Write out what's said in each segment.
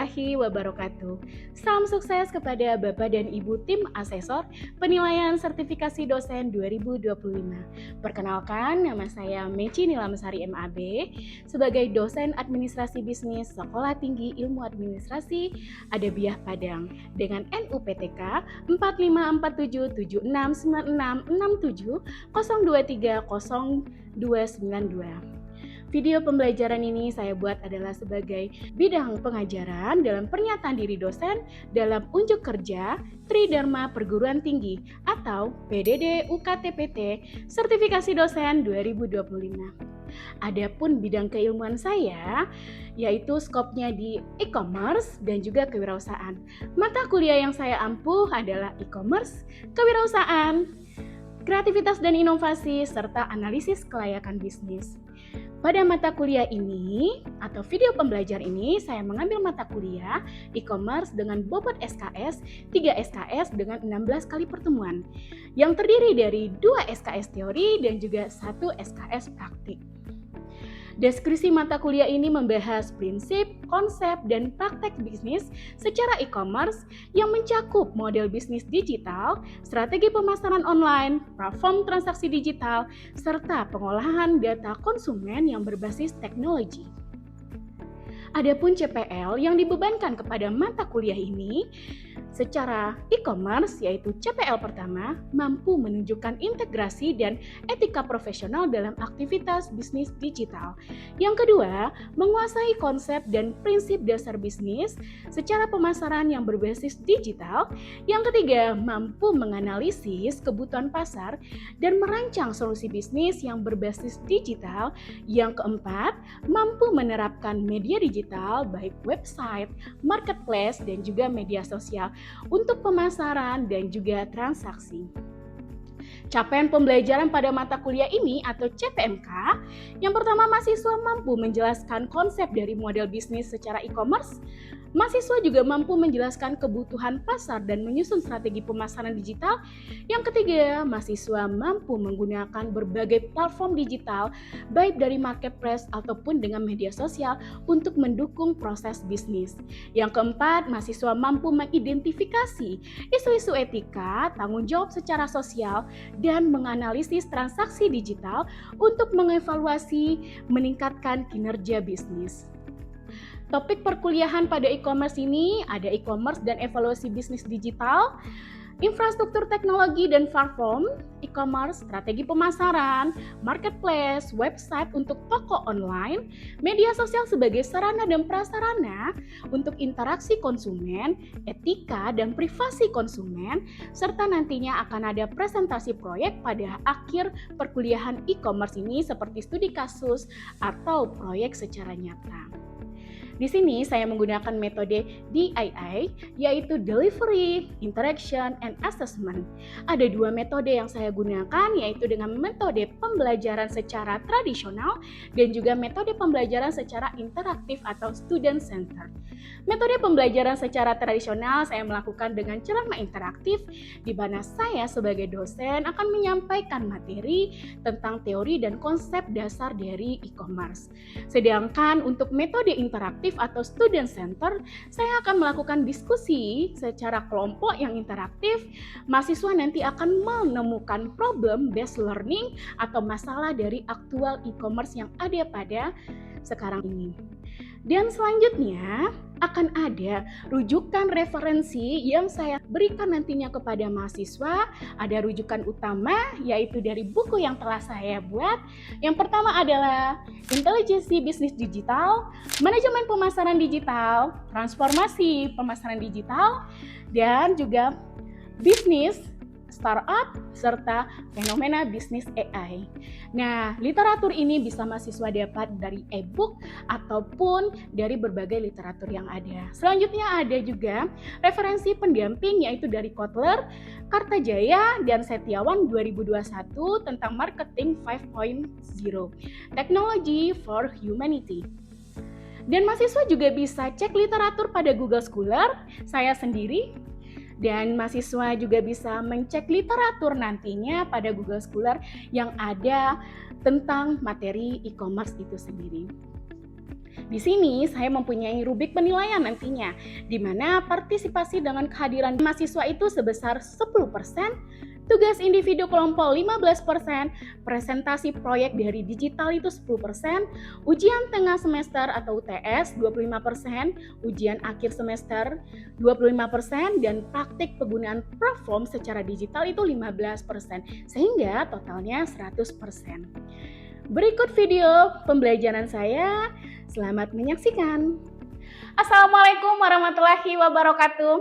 warahmatullahi wabarakatuh. Salam sukses kepada Bapak dan Ibu tim asesor penilaian sertifikasi dosen 2025. Perkenalkan, nama saya Meci Nilamsari MAB sebagai dosen administrasi bisnis Sekolah Tinggi Ilmu Administrasi Adabiah Padang dengan NUPTK 4547766702302292. Video pembelajaran ini saya buat adalah sebagai bidang pengajaran dalam pernyataan diri dosen dalam unjuk kerja Tridharma Perguruan Tinggi atau PDD UKTPT Sertifikasi Dosen 2025. Adapun bidang keilmuan saya yaitu skopnya di e-commerce dan juga kewirausahaan. Mata kuliah yang saya ampuh adalah e-commerce, kewirausahaan, kreativitas dan inovasi, serta analisis kelayakan bisnis. Pada mata kuliah ini atau video pembelajar ini saya mengambil mata kuliah e-commerce dengan bobot SKS 3 SKS dengan 16 kali pertemuan yang terdiri dari 2 SKS teori dan juga 1 SKS praktik. Deskripsi mata kuliah ini membahas prinsip, konsep, dan praktek bisnis secara e-commerce yang mencakup model bisnis digital, strategi pemasaran online, platform transaksi digital, serta pengolahan data konsumen yang berbasis teknologi. Adapun CPL yang dibebankan kepada mata kuliah ini secara e-commerce yaitu CPL pertama mampu menunjukkan integrasi dan etika profesional dalam aktivitas bisnis digital. Yang kedua, menguasai konsep dan prinsip dasar bisnis secara pemasaran yang berbasis digital. Yang ketiga, mampu menganalisis kebutuhan pasar dan merancang solusi bisnis yang berbasis digital. Yang keempat, mampu menerapkan media digital baik website, marketplace, dan juga media sosial untuk pemasaran dan juga transaksi. Capaian pembelajaran pada mata kuliah ini atau CPMK, yang pertama mahasiswa mampu menjelaskan konsep dari model bisnis secara e-commerce. Mahasiswa juga mampu menjelaskan kebutuhan pasar dan menyusun strategi pemasaran digital. Yang ketiga, mahasiswa mampu menggunakan berbagai platform digital baik dari marketplace ataupun dengan media sosial untuk mendukung proses bisnis. Yang keempat, mahasiswa mampu mengidentifikasi isu-isu etika, tanggung jawab secara sosial, dan menganalisis transaksi digital untuk mengevaluasi meningkatkan kinerja bisnis. Topik perkuliahan pada e-commerce ini ada e-commerce dan evaluasi bisnis digital, infrastruktur teknologi dan platform, e-commerce, strategi pemasaran, marketplace, website untuk toko online, media sosial sebagai sarana dan prasarana untuk interaksi konsumen, etika dan privasi konsumen, serta nantinya akan ada presentasi proyek pada akhir perkuliahan e-commerce ini seperti studi kasus atau proyek secara nyata. Di sini saya menggunakan metode DII yaitu Delivery, Interaction, and Assessment. Ada dua metode yang saya gunakan yaitu dengan metode pembelajaran secara tradisional dan juga metode pembelajaran secara interaktif atau student center. Metode pembelajaran secara tradisional saya melakukan dengan ceramah interaktif di mana saya sebagai dosen akan menyampaikan materi tentang teori dan konsep dasar dari e-commerce. Sedangkan untuk metode interaktif atau student center, saya akan melakukan diskusi secara kelompok yang interaktif. Mahasiswa nanti akan menemukan problem based learning atau masalah dari aktual e-commerce yang ada pada sekarang ini. Dan selanjutnya akan ada rujukan referensi yang saya berikan nantinya kepada mahasiswa. Ada rujukan utama yaitu dari buku yang telah saya buat. Yang pertama adalah Intelijensi Bisnis Digital, Manajemen Pemasaran Digital, Transformasi Pemasaran Digital, dan juga Bisnis Startup, serta fenomena bisnis AI. Nah, literatur ini bisa mahasiswa dapat dari e-book ataupun dari berbagai literatur yang ada. Selanjutnya ada juga referensi pendamping yaitu dari Kotler, Kartajaya, dan Setiawan 2021 tentang Marketing 5.0, Technology for Humanity. Dan mahasiswa juga bisa cek literatur pada Google Scholar, saya sendiri. Dan mahasiswa juga bisa mencek literatur nantinya pada Google Scholar yang ada tentang materi e-commerce itu sendiri. Di sini saya mempunyai rubrik penilaian nantinya, di mana partisipasi dengan kehadiran mahasiswa itu sebesar 10%, tugas individu kelompok 15%, presentasi proyek dari digital itu 10%, ujian tengah semester atau UTS 25%, ujian akhir semester 25%, dan praktik penggunaan platform secara digital itu 15%, sehingga totalnya 100%. Berikut video pembelajaran saya. Selamat menyaksikan. Assalamualaikum warahmatullahi wabarakatuh.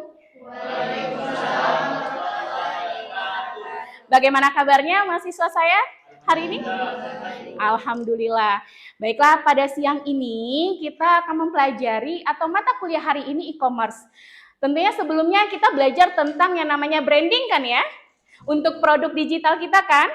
Waalaikumsalam. Bagaimana kabarnya mahasiswa saya hari ini? Alhamdulillah. Baiklah, pada siang ini kita akan mempelajari atau mata kuliah hari ini e-commerce. Tentunya sebelumnya kita belajar tentang yang namanya branding kan ya? Untuk produk digital kita kan?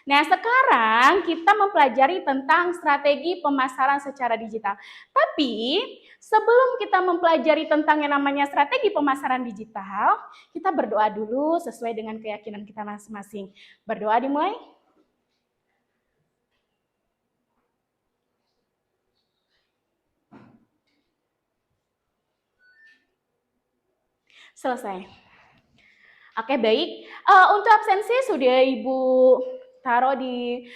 Nah, sekarang kita mempelajari tentang strategi pemasaran secara digital. Tapi, sebelum kita mempelajari tentang yang namanya strategi pemasaran digital, kita berdoa dulu sesuai dengan keyakinan kita masing-masing. Berdoa dimulai. Selesai. Oke, baik. Untuk absensi sudah Ibu taruh di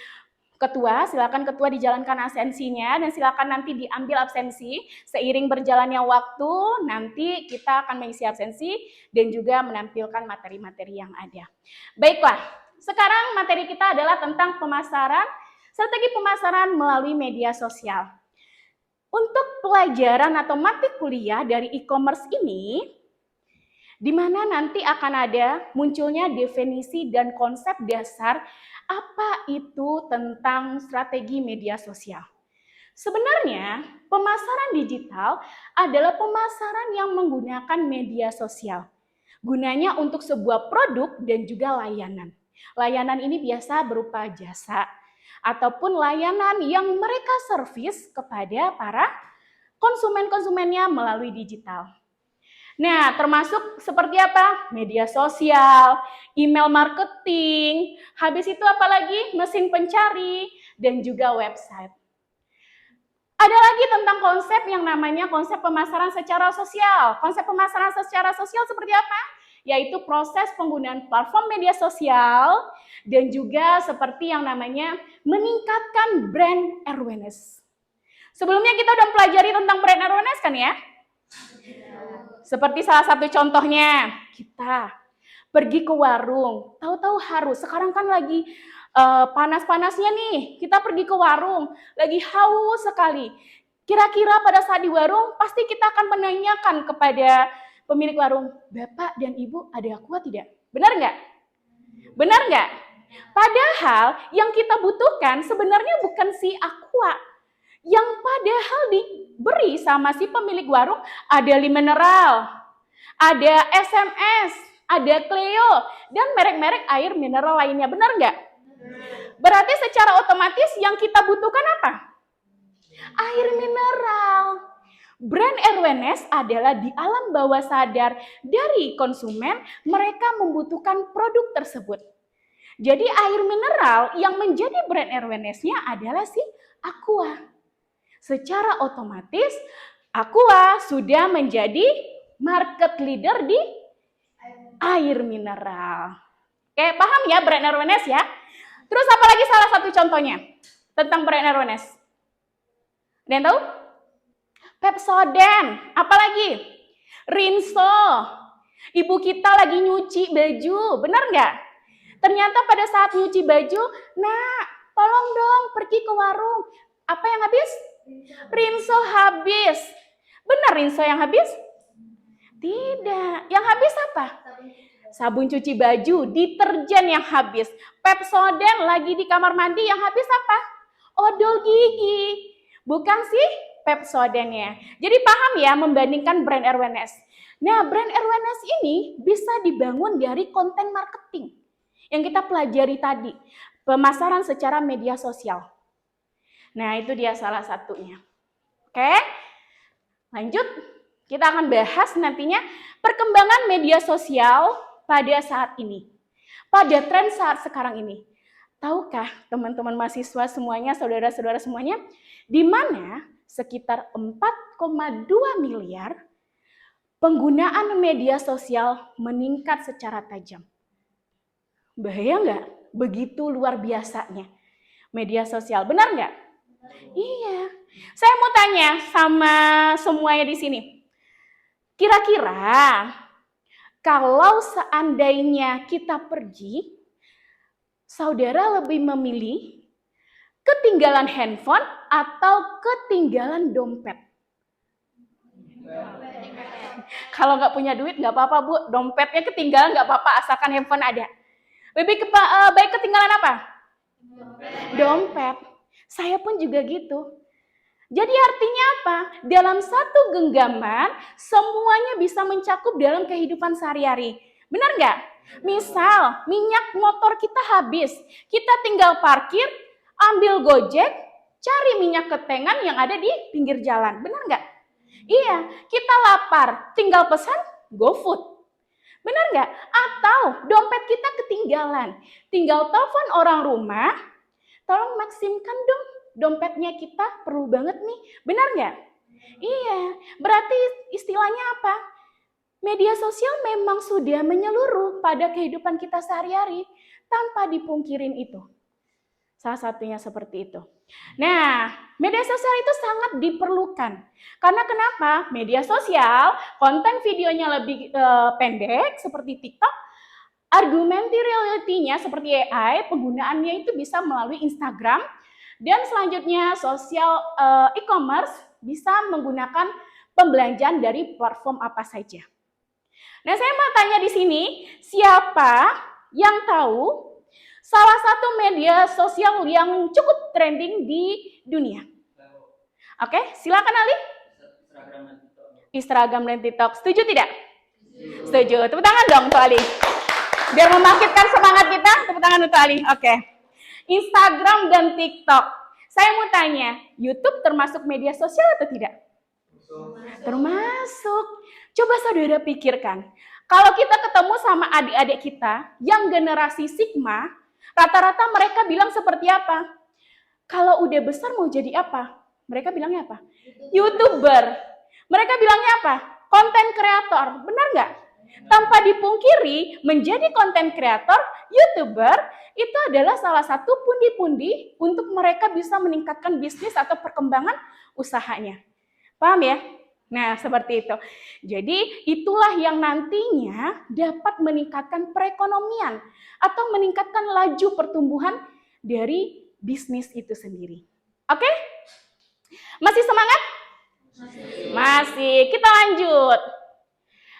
ketua, silakan ketua dijalankan absensinya dan silakan nanti diambil absensi. Seiring berjalannya waktu, nanti kita akan mengisi absensi dan juga menampilkan materi-materi yang ada. Baiklah, sekarang materi kita adalah tentang pemasaran, strategi pemasaran melalui media sosial. Untuk pelajaran atau mata kuliah dari e-commerce ini, di mana nanti akan ada munculnya definisi dan konsep dasar apa itu tentang strategi media sosial. Sebenarnya, pemasaran digital adalah pemasaran yang menggunakan media sosial. Gunanya untuk sebuah produk dan juga layanan. Layanan ini biasa berupa jasa ataupun layanan yang mereka servis kepada para konsumen-konsumennya melalui digital. Nah, termasuk seperti apa? Media sosial, email marketing, habis itu apalagi mesin pencari, dan juga website. Ada lagi tentang konsep yang namanya konsep pemasaran secara sosial. Konsep pemasaran secara sosial seperti apa? Yaitu proses penggunaan platform media sosial dan juga seperti yang namanya meningkatkan brand awareness. Sebelumnya kita udah pelajari tentang brand awareness kan ya? Seperti salah satu contohnya, kita pergi ke warung, tahu-tahu harus, sekarang kan lagi panas-panasnya nih, kita pergi ke warung, lagi haus sekali. Kira-kira pada saat di warung, pasti kita akan menanyakan kepada pemilik warung, Bapak dan Ibu ada aqua tidak? Benar nggak? Benar nggak? Padahal yang kita butuhkan sebenarnya bukan si aqua, yang padahal diberi sama si pemilik warung ada mineral, ada SMS, ada Cleo, dan merek-merek air mineral lainnya. Benar nggak? Berarti secara otomatis yang kita butuhkan apa? Air mineral. Brand awareness adalah di alam bawah sadar dari konsumen, mereka membutuhkan produk tersebut. Jadi air mineral yang menjadi brand awareness-nya adalah si aqua. Secara otomatis, Aqua sudah menjadi market leader di air mineral. Oke, paham ya brand awareness ya? Terus apa lagi salah satu contohnya tentang brand awareness? Ada yang tahu? Pepsodent, apa lagi? Rinso. Ibu kita lagi nyuci baju, benar nggak? Ternyata pada saat nyuci baju, Nak, tolong dong pergi ke warung. Apa yang habis? Rinso habis. Benar Rinso yang habis? Tidak. Yang habis apa? Sabun cuci baju, deterjen yang habis. Pepsodent lagi di kamar mandi, yang habis apa? Odol gigi. Bukan sih Pepsodent-nya. Jadi paham ya membandingkan brand awareness. Nah, brand awareness ini bisa dibangun dari konten marketing yang kita pelajari tadi. Pemasaran secara media sosial. Nah, itu dia salah satunya. Oke, lanjut. Kita akan bahas nantinya perkembangan media sosial pada saat ini. Pada tren saat sekarang ini. Tahukah teman-teman mahasiswa semuanya, saudara-saudara semuanya, di mana sekitar 4,2 miliar, penggunaan media sosial meningkat secara tajam. Bahaya nggak? Begitu luar biasanya media sosial, benar nggak? Iya. Saya mau tanya sama semuanya di sini. Kira-kira kalau seandainya kita pergi, saudara lebih memilih ketinggalan handphone atau ketinggalan dompet? Kalau nggak punya duit nggak apa-apa Bu, dompetnya ketinggalan nggak apa-apa asalkan handphone ada. Lebih baik ketinggalan apa? Dompet. Saya pun juga gitu. Jadi artinya apa? Dalam satu genggaman, semuanya bisa mencakup dalam kehidupan sehari-hari. Benar nggak? Misal, minyak motor kita habis. Kita tinggal parkir, ambil Gojek, cari minyak ketengan yang ada di pinggir jalan. Benar nggak? Iya, kita lapar, tinggal pesan GoFood. Benar nggak? Atau dompet kita ketinggalan. Tinggal telepon orang rumah, tolong maksimkan dong dompetnya kita, perlu banget nih. Benar nggak? Iya, berarti istilahnya apa? Media sosial memang sudah menyeluruh pada kehidupan kita sehari-hari tanpa dipungkirin itu. Salah satunya seperti itu. Nah, media sosial itu sangat diperlukan. Karena kenapa? Media sosial, konten videonya lebih pendek seperti TikTok, argumented reality-nya seperti AI, penggunaannya itu bisa melalui Instagram, dan selanjutnya sosial e-commerce bisa menggunakan pembelanjaan dari platform apa saja. Nah, saya mau tanya di sini, siapa yang tahu salah satu media sosial yang cukup trending di dunia? Oke, silakan Ali. Instagram dan TikTok. Setuju tidak? Setuju. Tepuk tangan dong untuk Ali. Biar membangkitkan semangat kita, tepuk tangan untuk Ali. Oke. Instagram dan TikTok. Saya mau tanya, YouTube termasuk media sosial atau tidak? Termasuk. Coba saudara pikirkan, kalau kita ketemu sama adik-adik kita yang generasi Sigma, rata-rata mereka bilang seperti apa? Kalau udah besar mau jadi apa? Mereka bilangnya apa? YouTuber. Mereka bilangnya apa? Konten kreator. Benar nggak? Tanpa dipungkiri, menjadi konten kreator, YouTuber, itu adalah salah satu pundi-pundi untuk mereka bisa meningkatkan bisnis atau perkembangan usahanya. Paham ya? Nah, seperti itu. Jadi, itulah yang nantinya dapat meningkatkan perekonomian atau meningkatkan laju pertumbuhan dari bisnis itu sendiri. Oke? Masih semangat? Masih. Kita lanjut.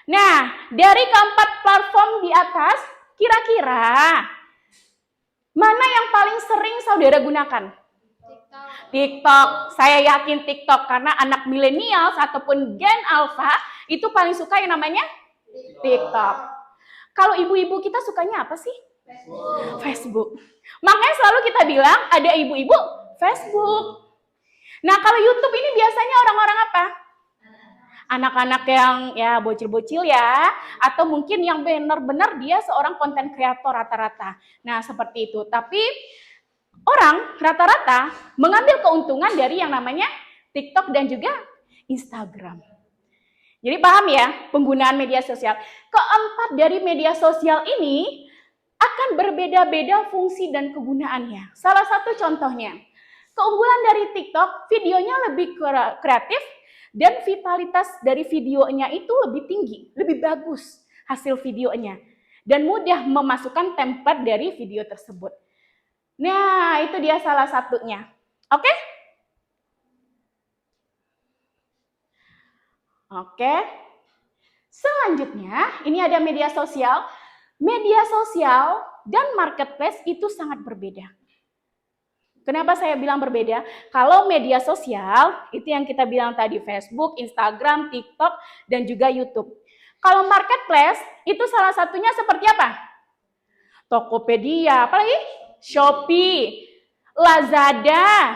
Nah, dari keempat platform di atas, kira-kira mana yang paling sering saudara gunakan? TikTok. Saya yakin TikTok karena anak milenial ataupun Gen Alpha itu paling suka yang namanya TikTok. Kalau ibu-ibu kita sukanya apa sih? Facebook. Makanya selalu kita bilang ada ibu-ibu Facebook. Nah, kalau YouTube ini biasanya orang-orang apa? Anak-anak yang ya bocil-bocil ya, atau mungkin yang benar-benar dia seorang konten kreator rata-rata. Nah, seperti itu. Tapi orang rata-rata mengambil keuntungan dari yang namanya TikTok dan juga Instagram. Jadi paham ya penggunaan media sosial. Keempat dari media sosial ini akan berbeda-beda fungsi dan kegunaannya. Salah satu contohnya, keunggulan dari TikTok, videonya lebih kreatif dan vitalitas dari videonya itu lebih tinggi, lebih bagus hasil videonya. Dan mudah memasukkan template dari video tersebut. Nah, itu dia salah satunya. Oke? Oke. Selanjutnya, ini ada media sosial. Media sosial dan marketplace itu sangat berbeda. Kenapa saya bilang berbeda? Kalau media sosial, itu yang kita bilang tadi, Facebook, Instagram, TikTok, dan juga YouTube. Kalau marketplace, itu salah satunya seperti apa? Tokopedia, apalagi? Shopee, Lazada.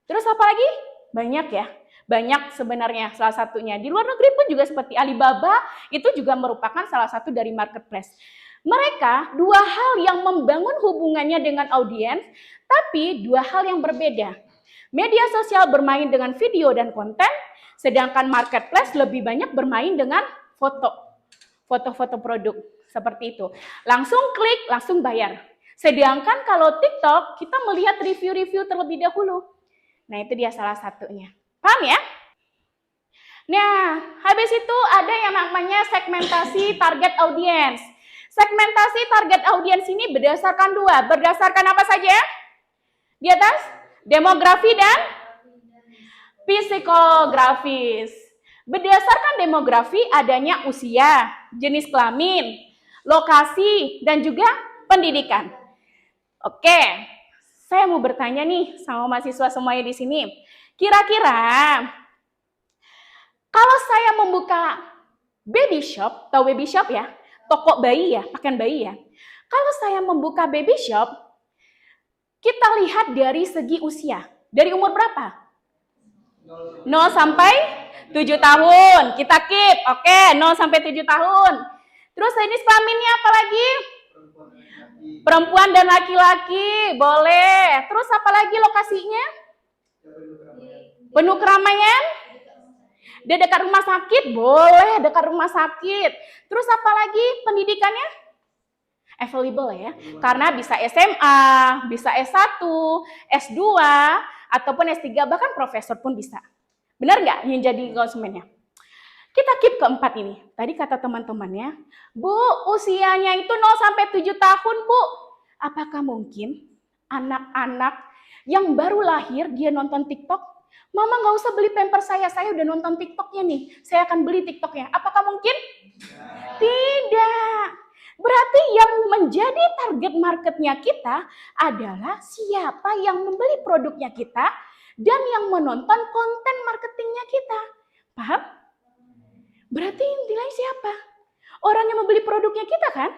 Terus apa lagi? Banyak ya. Banyak sebenarnya salah satunya. Di luar negeri pun juga seperti Alibaba, itu juga merupakan salah satu dari marketplace. Mereka dua hal yang membangun hubungannya dengan audiens, tapi dua hal yang berbeda. Media sosial bermain dengan video dan konten, sedangkan marketplace lebih banyak bermain dengan foto-foto produk, seperti itu. Langsung klik, langsung bayar. Sedangkan kalau TikTok, kita melihat review-review terlebih dahulu. Nah, itu dia salah satunya. Paham ya? Nah, habis itu ada yang namanya segmentasi target audience. Segmentasi target audience ini berdasarkan dua. Berdasarkan apa saja? Di atas? Demografi dan psikografis. Berdasarkan demografi adanya usia, jenis kelamin, lokasi, dan juga pendidikan. Oke, saya mau bertanya nih sama mahasiswa semuanya di sini. Kira-kira kalau saya membuka baby shop, tahu baby shop ya? Toko bayi ya, pakaian bayi ya. Kalau saya membuka baby shop, kita lihat dari segi usia. Dari umur berapa? 0 sampai 7 tahun. Kita keep. Oke, 0 sampai 7 tahun. Terus jenis kelaminnya apa lagi? Perempuan dan laki-laki. Boleh. Terus apa lagi lokasinya? Penuh keramaian? Dia dekat rumah sakit? Boleh, dekat rumah sakit. Terus apa lagi pendidikannya? Available ya. Karena bisa SMA, bisa S1, S2, ataupun S3, bahkan profesor pun bisa. Benar nggak yang jadi konsumennya? Kita keep keempat ini. Tadi kata teman-temannya, Bu, usianya itu 0 sampai 7 tahun, Bu. Apakah mungkin anak-anak yang baru lahir dia nonton TikTok? Mama nggak usah beli pamper saya udah nonton TikToknya nih. Saya akan beli TikToknya. Apakah mungkin? Tidak. Berarti yang menjadi target marketnya kita adalah siapa yang membeli produknya kita dan yang menonton konten marketingnya kita. Paham? Berarti nilai siapa? Orang yang membeli produknya kita kan?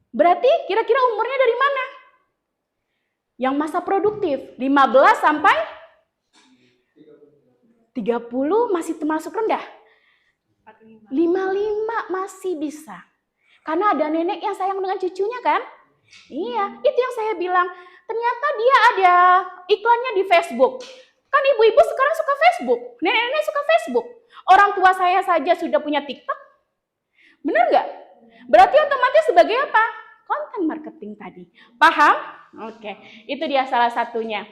Berarti kira-kira umurnya dari mana? Yang masa produktif, 15 sampai 30 masih termasuk rendah. 55 masih bisa. Karena ada nenek yang sayang dengan cucunya kan? Iya, itu yang saya bilang. Ternyata dia ada iklannya di Facebook. Kan ibu-ibu sekarang suka Facebook, nenek-nenek suka Facebook. Orang tua saya saja sudah punya TikTok. Benar nggak? Berarti otomatis sebagai apa? Konten marketing tadi. Paham? Oke, itu dia salah satunya.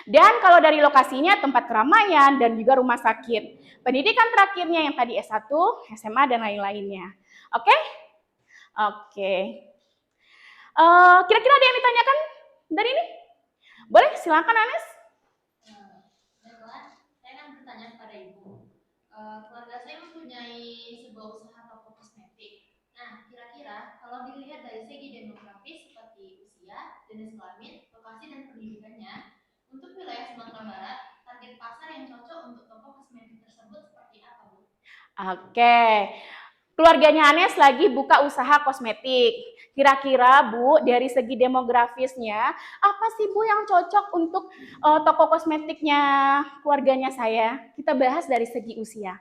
Dan kalau dari lokasinya tempat keramaian dan juga rumah sakit. Pendidikan terakhirnya yang tadi S1, SMA, dan lain-lainnya. Oke? Oke. Kira-kira ada yang ditanyakan dari ini? Boleh, silakan Anes. Saya akan bertanya kepada Ibu. Keluarga saya mempunyai sebuah usaha toko kosmetik. Nah, kira-kira kalau dilihat dari segi demografis seperti usia, jenis kelamin, lokasi, dan pendidikannya, untuk wilayah Sumatera Barat, target pasar yang cocok untuk toko kosmetik tersebut seperti apa, Bu? Oke. Keluarganya Anes lagi buka usaha kosmetik. Kira-kira Bu, dari segi demografisnya, apa sih Bu yang cocok untuk toko kosmetiknya keluarganya saya? Kita bahas dari segi usia.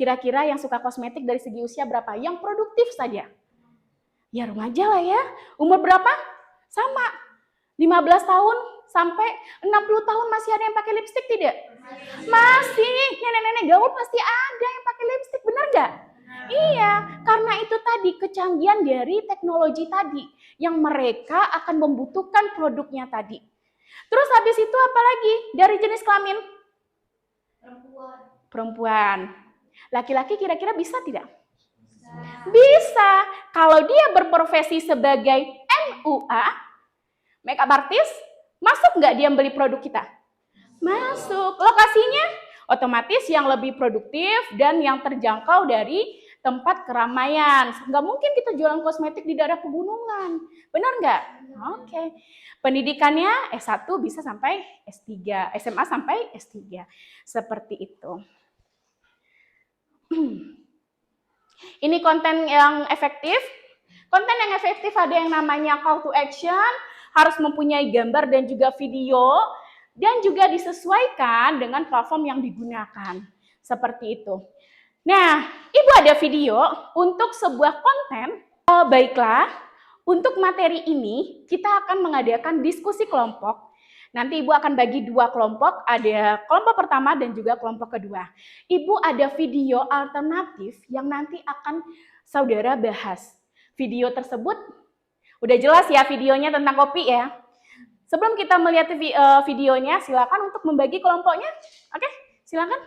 Kira-kira yang suka kosmetik dari segi usia berapa? Yang produktif saja. Ya remaja lah ya. Umur berapa? Sama. 15 tahun sampai 60 tahun masih ada yang pakai lipstik tidak? Masih. Nenek-nenek gaul pasti ada yang pakai lipstik, benar nggak? Iya, karena itu tadi kecanggihan dari teknologi tadi yang mereka akan membutuhkan produknya tadi. Terus habis itu apa lagi dari jenis kelamin? Perempuan. Laki-laki kira-kira bisa tidak? Bisa. Kalau dia berprofesi sebagai MUA, makeup artist, masuk nggak dia beli produk kita? Masuk. Lokasinya otomatis yang lebih produktif dan yang terjangkau dari tempat keramaian. Nggak mungkin kita jualan kosmetik di daerah pegunungan. Benar nggak? Oke. Pendidikannya S1 bisa sampai S3, SMA sampai S3. Seperti itu. Ini konten yang efektif. Konten yang efektif ada yang namanya call to action, harus mempunyai gambar dan juga video, dan juga disesuaikan dengan platform yang digunakan. Seperti itu. Nah, Ibu ada video untuk sebuah konten. Baiklah, untuk materi ini kita akan mengadakan diskusi kelompok Nanti Ibu akan bagi dua kelompok, ada kelompok pertama dan juga kelompok kedua. Ibu ada video alternatif yang nanti akan saudara bahas. Video tersebut udah jelas ya videonya tentang kopi ya. Sebelum kita melihat videonya, silakan untuk membagi kelompoknya. Oke, silakan.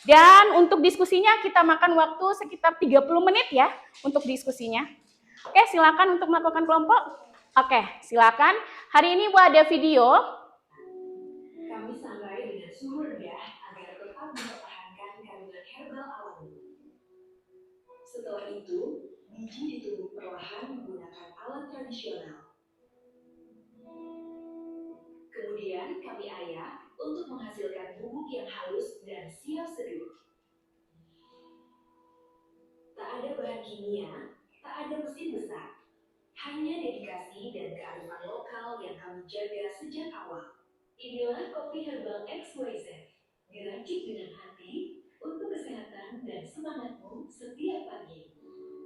Dan untuk diskusinya kita makan waktu sekitar 30 menit ya untuk diskusinya. Oke, silakan untuk melakukan kelompok. Oke, silakan. Hari ini Bu ada video. Kami sangrai dengan suhu rendah agar tetap mempertahankan kandungan herbal alami. Setelah itu, biji ditumbuk perlahan menggunakan alat tradisional. Kemudian kami ayak untuk menghasilkan bubuk yang halus dan siap seduh. Tak ada bahan kimia, tak ada mesin besar. Hanya dedikasi dan kearifan lokal yang kami jaga sejak awal. Inilah kopi herbal XYZ, diracik dengan hati untuk kesehatan dan semangatmu setiap pagi.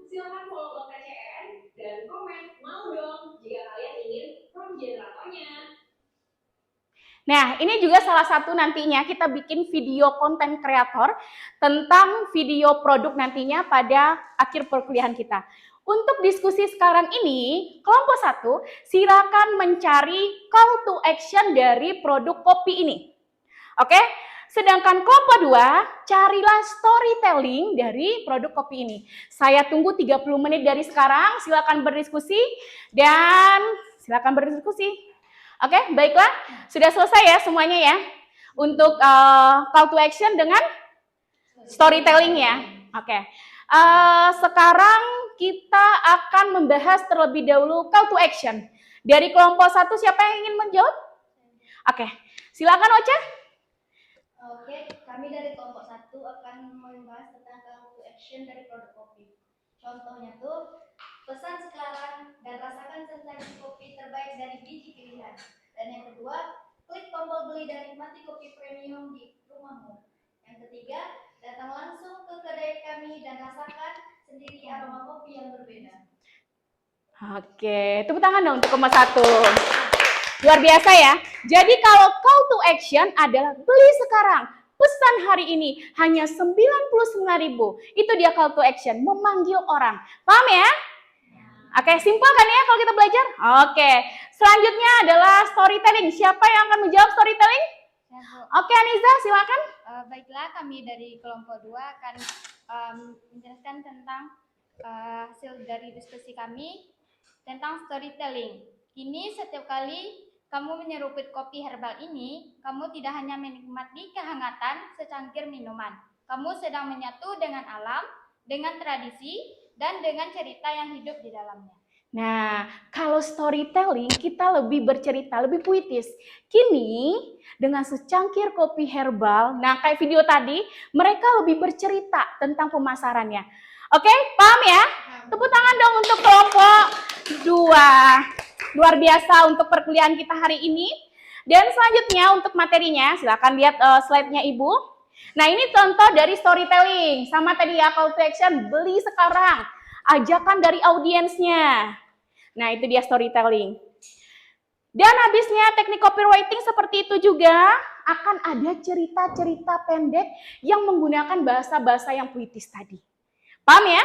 Silakan follow blog TCN dan komen mau dong jika kalian ingin from generatornya. Nah, ini juga salah satu nantinya kita bikin video konten kreator tentang video produk nantinya pada akhir perkuliahan kita. Untuk diskusi sekarang ini, kelompok 1 silakan mencari call to action dari produk kopi ini. Oke? Sedangkan kelompok 2, carilah storytelling dari produk kopi ini. Saya tunggu 30 menit dari sekarang, silakan berdiskusi dan silakan berdiskusi. Oke, baiklah. Sudah selesai ya semuanya ya. Untuk call to action dengan storytelling ya. Oke. Sekarang kita akan membahas terlebih dahulu call to action. Dari kelompok 1 siapa yang ingin menjawab? Oke, silakan Ocha. Oke, kami dari kelompok 1 akan membahas tentang call to action dari produk kopi. Contohnya tuh, pesan sekarang dan rasakan sensasi kopi terbaik dari biji pilihan. Dan yang kedua, klik tombol beli dan nikmati kopi premium di rumahmu. Yang ketiga, datang langsung ke kedai kami dan rasakan sendiri aroma kopi yang berbeda. Oke, tepuk tangan dong untuk kelompok 1. Luar biasa ya. Jadi kalau call to action adalah beli sekarang, pesan hari ini hanya 99.000. Itu dia call to action, memanggil orang. Paham ya? Oke, simpel kan ya kalau kita belajar? Oke, selanjutnya adalah storytelling. Siapa yang akan menjawab storytelling? Oke, Aniza, silakan. Baiklah, kami dari kelompok 2 akan menjelaskan tentang hasil dari diskusi kami tentang storytelling. Kini setiap kali kamu menyeruput kopi herbal ini, kamu tidak hanya menikmati kehangatan secangkir minuman. Kamu sedang menyatu dengan alam, dengan tradisi, dan dengan cerita yang hidup di dalamnya. Nah, kalau storytelling kita lebih bercerita, lebih puitis. Kini dengan secangkir kopi herbal, nah kayak video tadi, mereka lebih bercerita tentang pemasarannya. Oke, paham ya? Tepuk tangan dong untuk kelompok 2. Luar biasa untuk perkuliahan kita hari ini. Dan selanjutnya untuk materinya, silakan lihat slide-nya Ibu. Nah, ini contoh dari storytelling. Sama tadi ya, call to action, beli sekarang. Ajakan dari audiensnya. Nah, itu dia storytelling. Dan habisnya teknik copywriting seperti itu juga akan ada cerita-cerita pendek yang menggunakan bahasa-bahasa yang puitis tadi. Paham ya?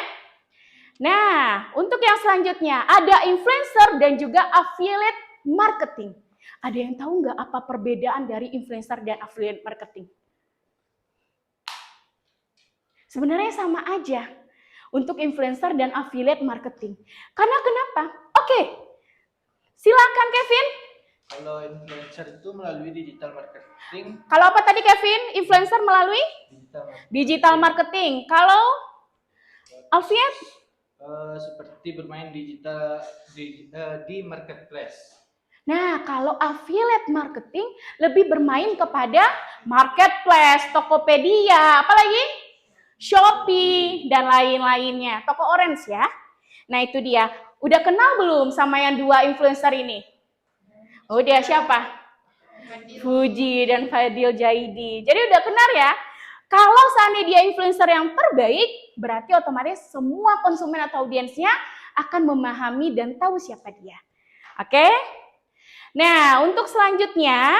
Nah, untuk yang selanjutnya ada influencer dan juga affiliate marketing. Ada yang tahu nggak apa perbedaan dari influencer dan affiliate marketing? Sebenarnya sama aja untuk influencer dan affiliate marketing. Karena kenapa? Oke, silakan Kevin. Kalau influencer itu melalui digital marketing. Kalau apa tadi Kevin? Influencer melalui digital marketing. Kalau affiliate? Seperti bermain di marketplace. Nah, kalau affiliate marketing lebih bermain kepada marketplace, Tokopedia, apalagi? Shopee, dan lain-lainnya. Toko Orange ya. Nah, itu dia. Udah kenal belum sama yang dua influencer ini? Udah, siapa? Fuji dan Fadil Jaidi. Jadi udah kenal ya? Kalau seandainya dia influencer yang terbaik, berarti otomatis semua konsumen atau audiensnya akan memahami dan tahu siapa dia. Oke? Nah, untuk selanjutnya,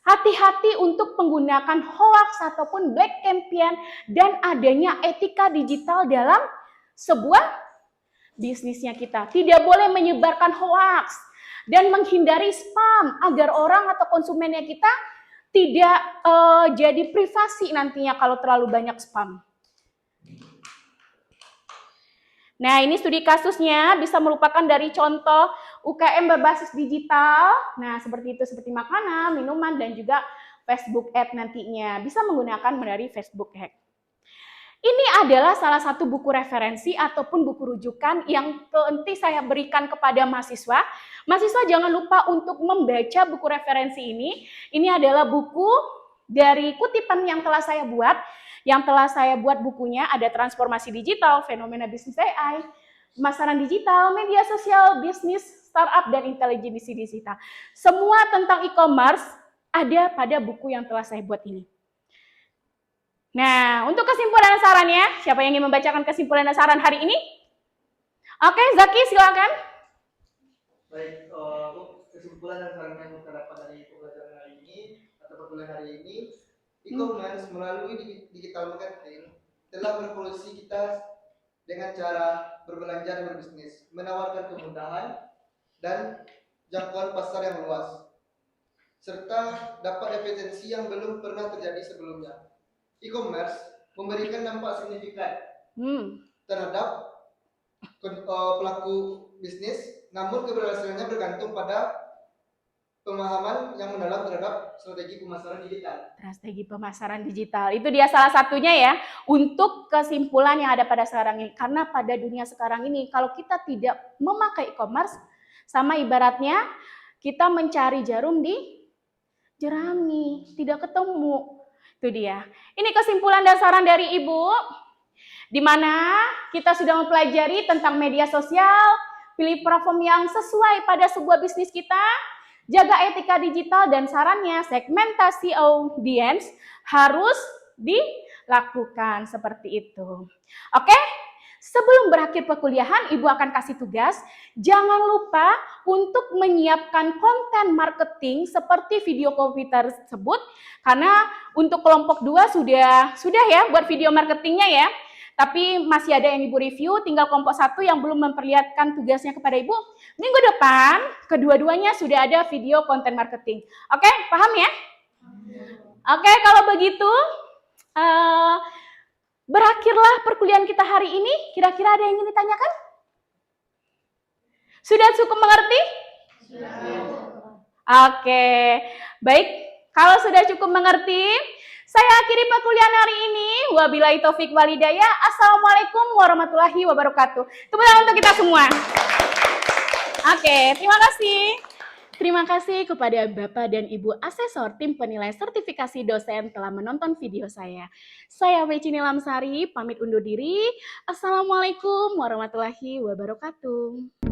hati-hati untuk menggunakan hoax ataupun black campaign dan adanya etika digital dalam sebuah bisnisnya kita. Tidak boleh menyebarkan hoax dan menghindari spam agar orang atau konsumennya kita tidak jadi privasi nantinya kalau terlalu banyak spam. Nah, ini studi kasusnya bisa merupakan dari contoh UKM berbasis digital. Nah, seperti itu, seperti makanan, minuman, dan juga Facebook Ad nantinya. Bisa menggunakan dari Facebook Ad. Ini adalah salah satu buku referensi ataupun buku rujukan yang nanti saya berikan kepada mahasiswa. Mahasiswa jangan lupa untuk membaca buku referensi ini. Ini adalah buku dari kutipan yang telah saya buat. Yang telah saya buat bukunya ada transformasi digital, fenomena bisnis AI, pemasaran digital, media sosial, bisnis, startup, dan intelijensi digital. Semua tentang e-commerce ada pada buku yang telah saya buat ini. Nah, untuk kesimpulan dan sarannya, siapa yang ingin membacakan kesimpulan dan saran hari ini? Oke, Zaki, silakan. Baik, kesimpulan dan saran yang kita dapat dari pembelajaran hari ini atau perkuliahan hari ini, e-commerce melalui digital marketing telah berevolusi kita dengan cara berbelanja dan berbisnis, menawarkan kemudahan dan jangkauan pasar yang luas, serta dapat efisiensi yang belum pernah terjadi sebelumnya. E-commerce memberikan dampak signifikan terhadap pelaku bisnis, namun keberhasilannya bergantung pada pemahaman yang mendalam terhadap strategi pemasaran digital. Strategi pemasaran digital, itu dia salah satunya ya, untuk kesimpulan yang ada pada sekarang ini. Karena pada dunia sekarang ini, kalau kita tidak memakai e-commerce, sama ibaratnya kita mencari jarum di jerami, tidak ketemu. Itu dia. Ini kesimpulan dan saran dari Ibu, di mana kita sudah mempelajari tentang media sosial, pilih platform yang sesuai pada sebuah bisnis kita, jaga etika digital, dan sarannya segmentasi audiens harus dilakukan seperti itu. Oke, sebelum berakhir perkuliahan, Ibu akan kasih tugas. Jangan lupa untuk menyiapkan konten marketing seperti video copy tersebut, karena untuk kelompok 2 sudah ya buat video marketingnya ya. Tapi masih ada yang Ibu review, tinggal kelompok 1 yang belum memperlihatkan tugasnya kepada Ibu. Minggu depan, kedua-duanya sudah ada video konten marketing. Oke, paham ya? Oke, kalau begitu, berakhirlah perkuliahan kita hari ini. Kira-kira ada yang ingin ditanyakan? Sudah cukup mengerti? Oke, baik. Kalau sudah cukup mengerti, saya akhiri perkuliahan hari ini. Wabillahi taufik walhidayah. Assalamualaikum warahmatullahi wabarakatuh. Tepuk tangan untuk kita semua. Oke, terima kasih. Terima kasih kepada Bapak dan Ibu Asesor Tim Penilai Sertifikasi Dosen telah menonton video saya. Saya Wecini Lamsari, pamit undur diri. Assalamualaikum warahmatullahi wabarakatuh.